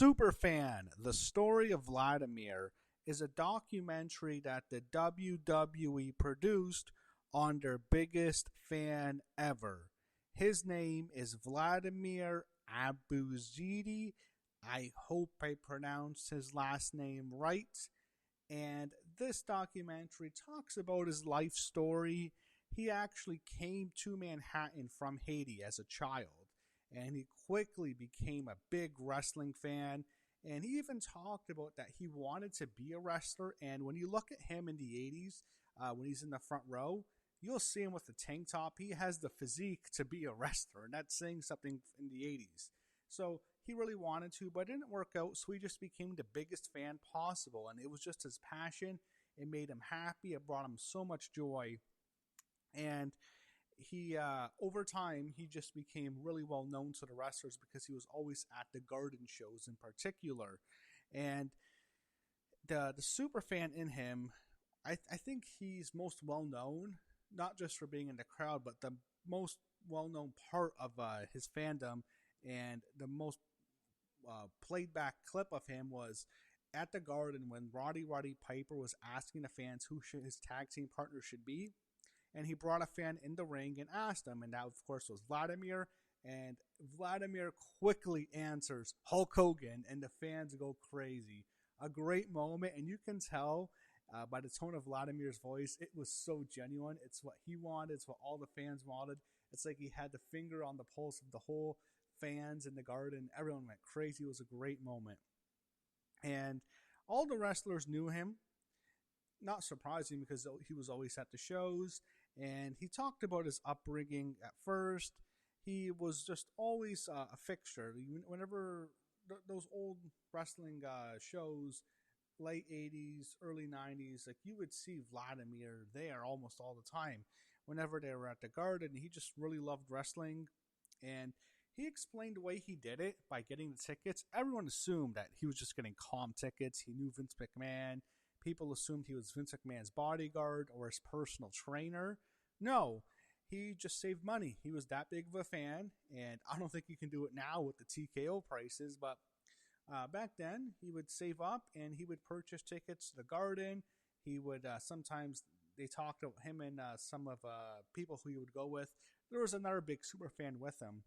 Superfan, The Story of Vladimir, is a documentary that the WWE produced on their biggest fan ever. His name is Vladimir Abouzeide. I hope I pronounced his last name right. And this documentary talks about his life story. He actually came to Manhattan from Haiti as a child, and he quickly became a big wrestling fan. And he even talked about that he wanted to be a wrestler. And when you look at him in the 80s, when he's in the front row, you'll see him with the tank top. He has the physique to be a wrestler, and that's saying something in the 80s. So he really wanted to, but it didn't work out. So he just became the biggest fan possible. And it was just his passion. It made him happy. It brought him so much joy. And he over time he just became really well known to the wrestlers because he was always at the garden shows in particular. And the super fan in him, I think he's most well known not just for being in the crowd, but the most well known part of his fandom, and the most played back clip of him was at the garden when Roddy Piper was asking the fans who his tag team partner should be. And he brought a fan in the ring and asked him, and that, of course, was Vladimir. And Vladimir quickly answers Hulk Hogan, and the fans go crazy. A great moment, and you can tell by the tone of Vladimir's voice, it was so genuine. It's what he wanted. It's what all the fans wanted. It's like he had the finger on the pulse of the whole fans in the garden. Everyone went crazy. It was a great moment. And all the wrestlers knew him. Not surprising because he was always at the shows. And he talked about his upbringing at first. He was just always a fixture. Whenever those old wrestling shows, late 80s, early 90s, like you would see Vladimir there almost all the time. Whenever they were at the garden, he just really loved wrestling. And he explained the way he did it by getting the tickets. Everyone assumed that he was just getting calm tickets. He knew Vince McMahon. People assumed he was Vince McMahon's bodyguard or his personal trainer. No, he just saved money. He was that big of a fan, and I don't think you can do it now with the TKO prices, but back then he would save up and he would purchase tickets to the garden. He would sometimes, they talked about him and some of people who he would go with. There was another big super fan with him.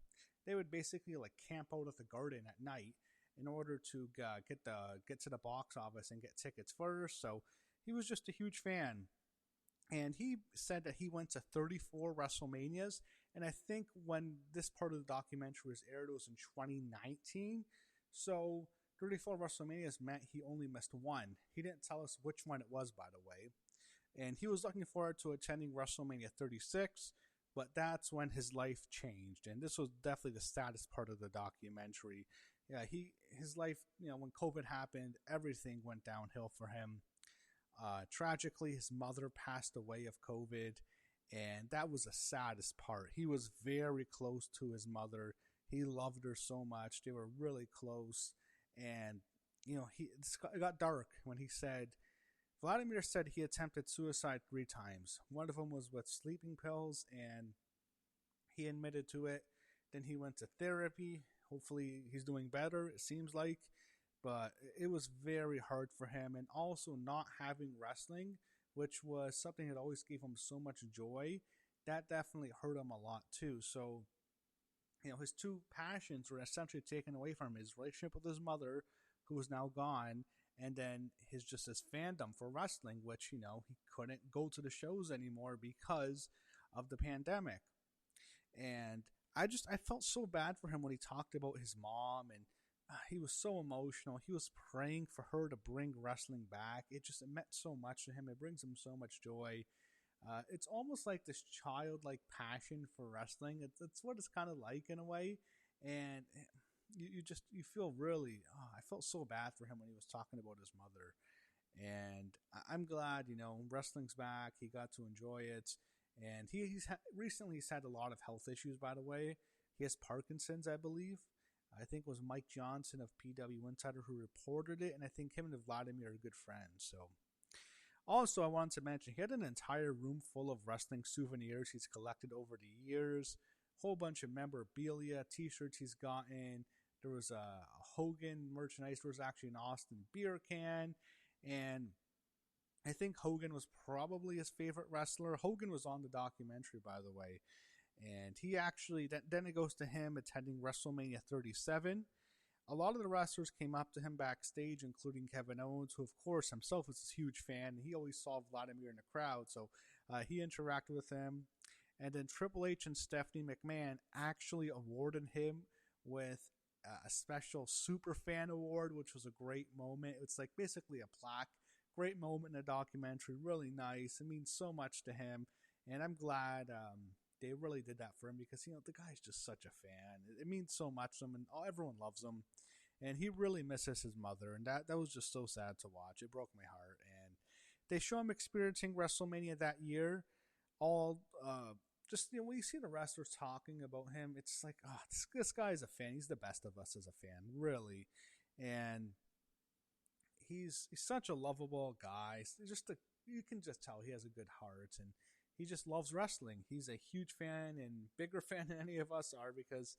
They would basically like camp out at the garden at night in order to get to the box office and get tickets first. So he was just a huge fan. And he said that he went to 34 WrestleManias. And I think when this part of the documentary was aired, it was in 2019. So 34 WrestleManias meant he only missed one. He didn't tell us which one it was, by the way. And he was looking forward to attending WrestleMania 36. But that's when his life changed. And this was definitely the saddest part of the documentary. Yeah, his life, when COVID happened, everything went downhill for him. Tragically, his mother passed away of COVID, and that was the saddest part. He was very close to his mother. He loved her so much. They were really close. And, it got dark when Vladimir said he attempted suicide 3 times. One of them was with sleeping pills, and he admitted to it. Then he went to therapy. Hopefully he's doing better, it seems like. But it was very hard for him. And also not having wrestling, which was something that always gave him so much joy, that definitely hurt him a lot too. So, his 2 passions were essentially taken away from him. His relationship with his mother, who is now gone, and then his fandom for wrestling, which, he couldn't go to the shows anymore because of the pandemic. And I felt so bad for him when he talked about his mom, and he was so emotional. He was praying for her to bring wrestling back. It meant so much to him. It brings him so much joy. It's almost like this childlike passion for wrestling. It's what it's kind of like in a way. And you feel really, I felt so bad for him when he was talking about his mother. And I'm glad, wrestling's back. He got to enjoy it. And recently he's had a lot of health issues, by the way. He has Parkinson's, I believe. I think it was Mike Johnson of PW Insider who reported it. And I think him and Vladimir are good friends. So, also, I wanted to mention he had an entire room full of wrestling souvenirs he's collected over the years. Whole bunch of memorabilia, t-shirts he's gotten, There was a Hogan merchandise. There was actually an Austin beer can, and I think Hogan was probably his favorite wrestler. Hogan was on the documentary, by the way, and he actually then it goes to him attending WrestleMania 37. A lot of the wrestlers came up to him backstage, including Kevin Owens, who, of course, himself was a huge fan. He always saw Vladimir in the crowd, so he interacted with him. And then Triple H and Stephanie McMahon actually awarded him with a special Superfan award, which was a great moment. It's like basically a plaque. Great moment in the documentary. Really nice. It means so much to him. And I'm glad they really did that for him because, the guy's just such a fan. It means so much to him, and everyone loves him. And he really misses his mother, and that was just so sad to watch. It broke my heart. And they show him experiencing WrestleMania that year. All when you see the wrestlers talking about him, it's like, this guy is a fan. He's the best of us as a fan, really. And he's such a lovable guy. You can just tell he has a good heart, and he just loves wrestling. He's a huge fan and bigger fan than any of us are because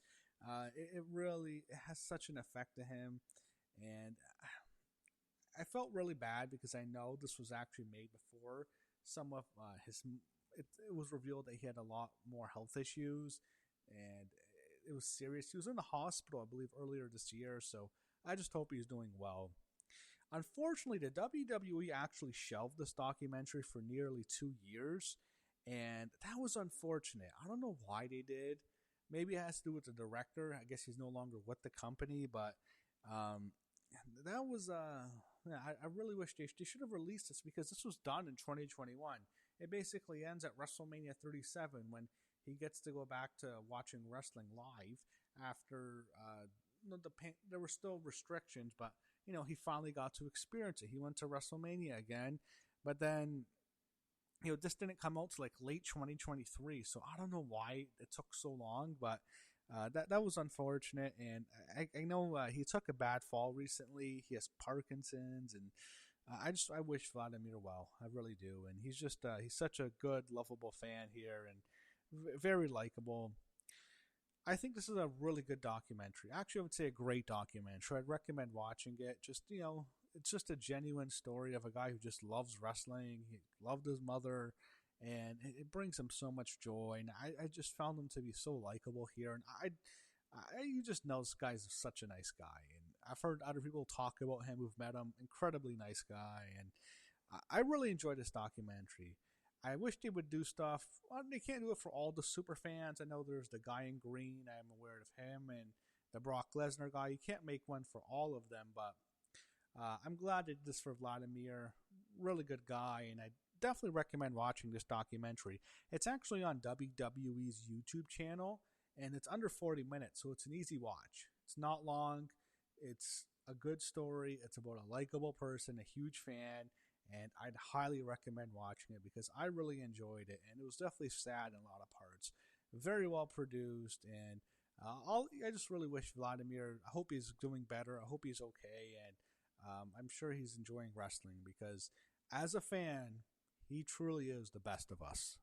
it really has such an effect to him. And I felt really bad because I know this was actually made before some of it was revealed that he had a lot more health issues, and it was serious. He was in the hospital, I believe, earlier this year, so I just hope he's doing well. Unfortunately, the WWE actually shelved this documentary for nearly 2 years, and that was unfortunate. I don't know why they did. Maybe it has to do with the director. I guess he's no longer with the company, but that was I really wish they should have released this because this was done in 2021. It basically ends at WrestleMania 37 when he gets to go back to watching wrestling live after there were still restrictions, but he finally got to experience it. He went to WrestleMania again, but then this didn't come out till like late 2023, so I don't know why it took so long, but that was unfortunate. And I know he took a bad fall recently. He has Parkinson's, and I wish Vladimir well. I really do. And he's just he's such a good, lovable fan here, and very likable. I think this is a really good documentary. Actually, I would say a great documentary. I'd recommend watching it. Just it's just a genuine story of a guy who just loves wrestling. He loved his mother, and it brings him so much joy. And I just found him to be so likable here. And you just know this guy's such a nice guy. And I've heard other people talk about him who've met him. Incredibly nice guy. And I really enjoyed this documentary. I wish they would do stuff. Well, they can't do it for all the super fans. I know there's the guy in green. I'm aware of him. And the Brock Lesnar guy. You can't make one for all of them. But I'm glad they did this for Vladimir. Really good guy. And I definitely recommend watching this documentary. It's actually on WWE's YouTube channel. And it's under 40 minutes. So it's an easy watch. It's not long. It's a good story. It's about a likable person, a huge fan. And I'd highly recommend watching it because I really enjoyed it. And it was definitely sad in a lot of parts. Very well produced. And I just really wish Vladimir, I hope he's doing better. I hope he's okay. And I'm sure he's enjoying wrestling because as a fan, he truly is the best of us.